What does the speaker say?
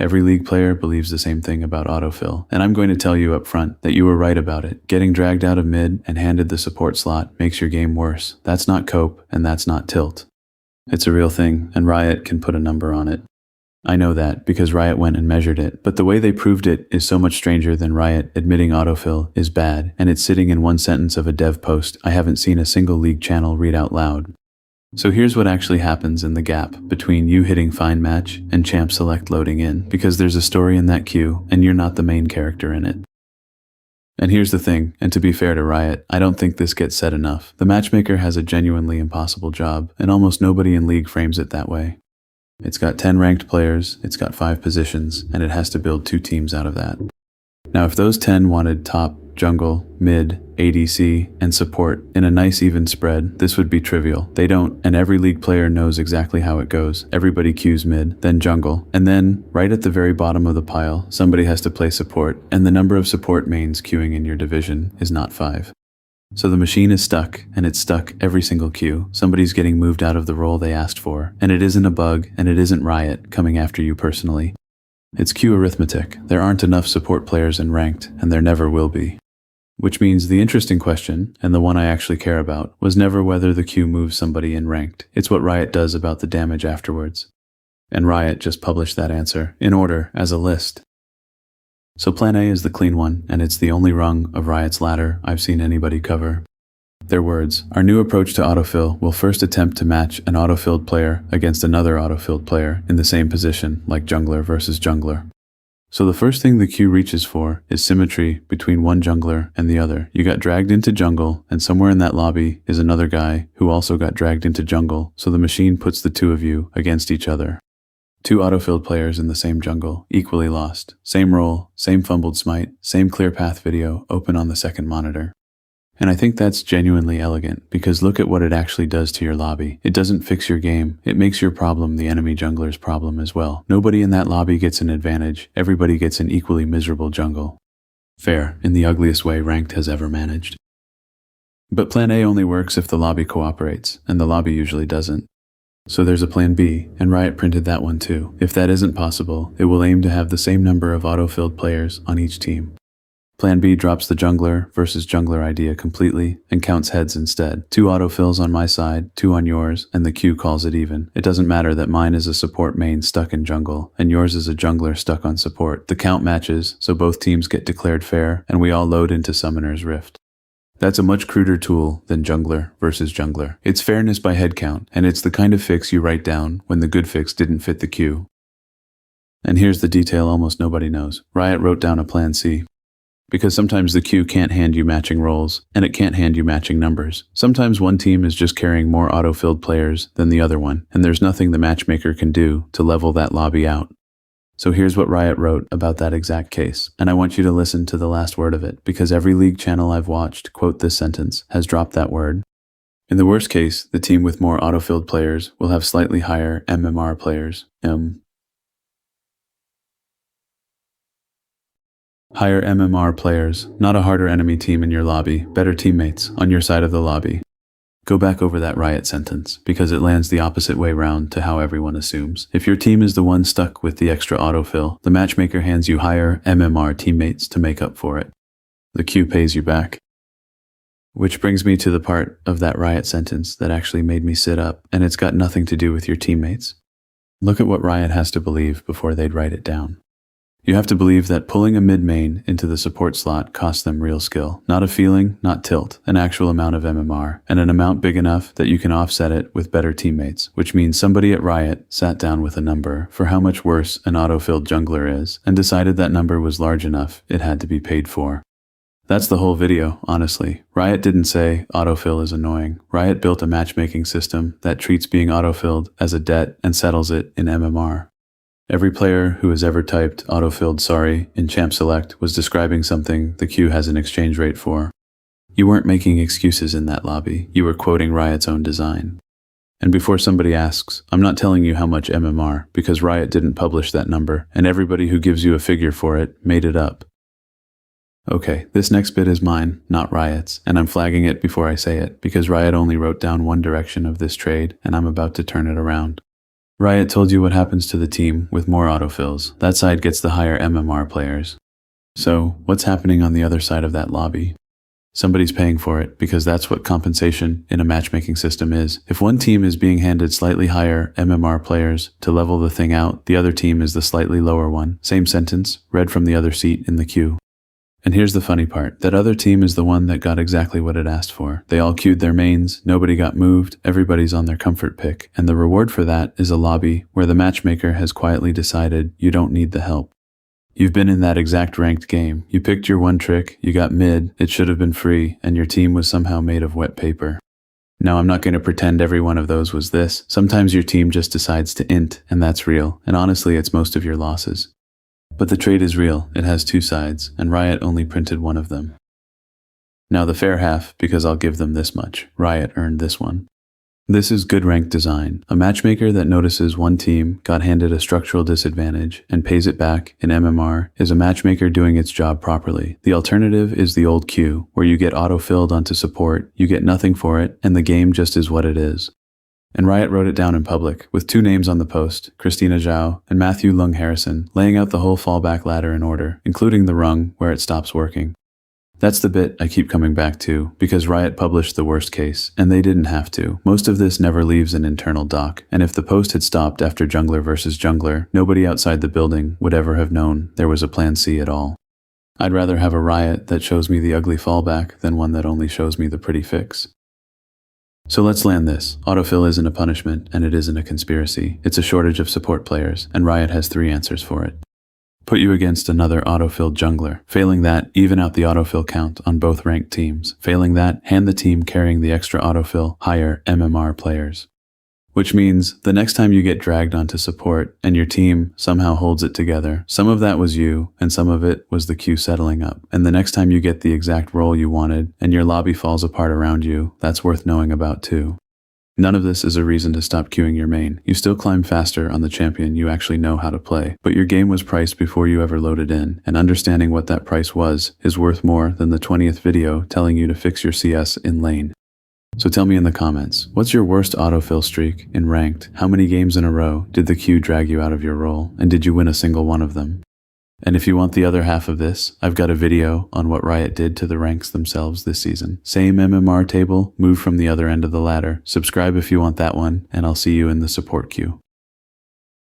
Every League player believes the same thing about autofill, and I'm going to tell you up front that you were right about it. Getting dragged out of mid and handed the support slot makes your game worse. That's not cope, and that's not tilt. It's a real thing, and Riot can put a number on it. I know that because Riot went and measured it, but the way they proved it is so much stranger than Riot admitting autofill is bad, and it's sitting in one sentence of a dev post I haven't seen a single League channel read out loud. So here's what actually happens in the gap between you hitting find match and champ select loading in, because there's a story in that queue and you're not the main character in it. And here's the thing, and to be fair to Riot, I don't think this gets said enough. The matchmaker has a genuinely impossible job, and almost nobody in League frames it that way. It's got 10 ranked players, it's got 5 positions, and it has to build 2 teams out of that. Now if those 10 wanted top, jungle, mid, ADC, and support in a nice even spread, this would be trivial. They don't, and every League player knows exactly how it goes. Everybody queues mid, then jungle, and then, right at the very bottom of the pile, somebody has to play support, and the number of support mains queuing in your division is not 5. So the machine is stuck, and it's stuck every single queue. Somebody's getting moved out of the role they asked for, and it isn't a bug, and it isn't Riot coming after you personally. It's queue arithmetic. There aren't enough support players in ranked, and there never will be. Which means the interesting question, and the one I actually care about, was never whether the queue moves somebody in ranked. It's what Riot does about the damage afterwards. And Riot just published that answer, in order, as a list. So plan A is the clean one, and it's the only rung of Riot's ladder I've seen anybody cover. Their words, our new approach to autofill will first attempt to match an autofilled player against another autofilled player in the same position, like jungler versus jungler. So the first thing the queue reaches for is symmetry between one jungler and the other. You got dragged into jungle, and somewhere in that lobby is another guy who also got dragged into jungle, so the machine puts the 2 of you against each other. 2 autofilled players in the same jungle, equally lost. Same role, same fumbled smite, same clear path video open on the second monitor. And I think that's genuinely elegant, because look at what it actually does to your lobby. It doesn't fix your game, it makes your problem the enemy jungler's problem as well. Nobody in that lobby gets an advantage, everybody gets an equally miserable jungle. Fair, in the ugliest way ranked has ever managed. But plan A only works if the lobby cooperates, and the lobby usually doesn't. So there's a plan B, and Riot printed that one too. If that isn't possible, it will aim to have the same number of auto-filled players on each team. Plan B drops the jungler versus jungler idea completely and counts heads instead. 2 autofills on my side, 2 on yours, and the queue calls it even. It doesn't matter that mine is a support main stuck in jungle, and yours is a jungler stuck on support. The count matches, so both teams get declared fair, and we all load into Summoner's Rift. That's a much cruder tool than jungler versus jungler. It's fairness by head count, and it's the kind of fix you write down when the good fix didn't fit the queue. And here's the detail almost nobody knows. Riot wrote down a plan C. Because sometimes the queue can't hand you matching roles, and it can't hand you matching numbers. Sometimes one team is just carrying more auto-filled players than the other one, and there's nothing the matchmaker can do to level that lobby out. So here's what Riot wrote about that exact case, and I want you to listen to the last word of it, because every League channel I've watched quote this sentence has dropped that word. In the worst case, the team with more auto-filled players will have slightly higher MMR players, Higher MMR players, not a harder enemy team in your lobby, better teammates on your side of the lobby. Go back over that Riot sentence, because it lands the opposite way round to how everyone assumes. If your team is the one stuck with the extra autofill, the matchmaker hands you higher MMR teammates to make up for it. The queue pays you back. Which brings me to the part of that Riot sentence that actually made me sit up, and it's got nothing to do with your teammates. Look at what Riot has to believe before they'd write it down. You have to believe that pulling a mid-main into the support slot costs them real skill. Not a feeling, not tilt, an actual amount of MMR, and an amount big enough that you can offset it with better teammates, which means somebody at Riot sat down with a number for how much worse an auto-filled jungler is, and decided that number was large enough it had to be paid for. That's the whole video, honestly. Riot didn't say autofill is annoying. Riot built a matchmaking system that treats being autofilled as a debt and settles it in MMR. Every player who has ever typed autofilled sorry in champ select was describing something the queue has an exchange rate for. You weren't making excuses in that lobby, you were quoting Riot's own design. And before somebody asks, I'm not telling you how much MMR, because Riot didn't publish that number, and everybody who gives you a figure for it made it up. Okay, this next bit is mine, not Riot's, and I'm flagging it before I say it, because Riot only wrote down one direction of this trade, and I'm about to turn it around. Riot told you what happens to the team with more autofills. That side gets the higher MMR players. So, what's happening on the other side of that lobby? Somebody's paying for it, because that's what compensation in a matchmaking system is. If one team is being handed slightly higher MMR players to level the thing out, the other team is the slightly lower one. Same sentence, read from the other seat in the queue. And here's the funny part. That other team is the one that got exactly what it asked for. They all queued their mains, nobody got moved, everybody's on their comfort pick. And the reward for that is a lobby where the matchmaker has quietly decided you don't need the help. You've been in that exact ranked game. You picked your one trick, you got mid, it should have been free, and your team was somehow made of wet paper. Now, I'm not going to pretend every one of those was this. Sometimes your team just decides to int, and that's real. And honestly, it's most of your losses. But the trade is real. It has two sides, and Riot only printed one of them. Now the fair half, because I'll give them this much. Riot earned this one. This is good ranked design. A matchmaker that notices one team got handed a structural disadvantage and pays it back in MMR is a matchmaker doing its job properly. The alternative is the old queue, where you get auto-filled onto support, you get nothing for it, and the game just is what it is. And Riot wrote it down in public, with two names on the post, Christina Zhao and Matthew Leung-Harrison, laying out the whole fallback ladder in order, including the rung where it stops working. That's the bit I keep coming back to, because Riot published the worst case, and they didn't have to. Most of this never leaves an internal doc, and if the post had stopped after jungler versus jungler, nobody outside the building would ever have known there was a plan C at all. I'd rather have a Riot that shows me the ugly fallback than one that only shows me the pretty fix. So let's land this. Autofill isn't a punishment, and it isn't a conspiracy. It's a shortage of support players, and Riot has 3 answers for it. Put you against another autofilled jungler. Failing that, even out the autofill count on both ranked teams. Failing that, hand the team carrying the extra autofill higher MMR players. Which means, the next time you get dragged onto support and your team somehow holds it together, some of that was you and some of it was the queue settling up. And the next time you get the exact role you wanted and your lobby falls apart around you, that's worth knowing about too. None of this is a reason to stop queuing your main. You still climb faster on the champion you actually know how to play, but your game was priced before you ever loaded in, and understanding what that price was is worth more than the 20th video telling you to fix your CS in lane. So tell me in the comments, what's your worst autofill streak in ranked? How many games in a row did the queue drag you out of your role, and did you win a single one of them? And if you want the other half of this, I've got a video on what Riot did to the ranks themselves this season. Same MMR table, move from the other end of the ladder. Subscribe if you want that one, and I'll see you in the support queue.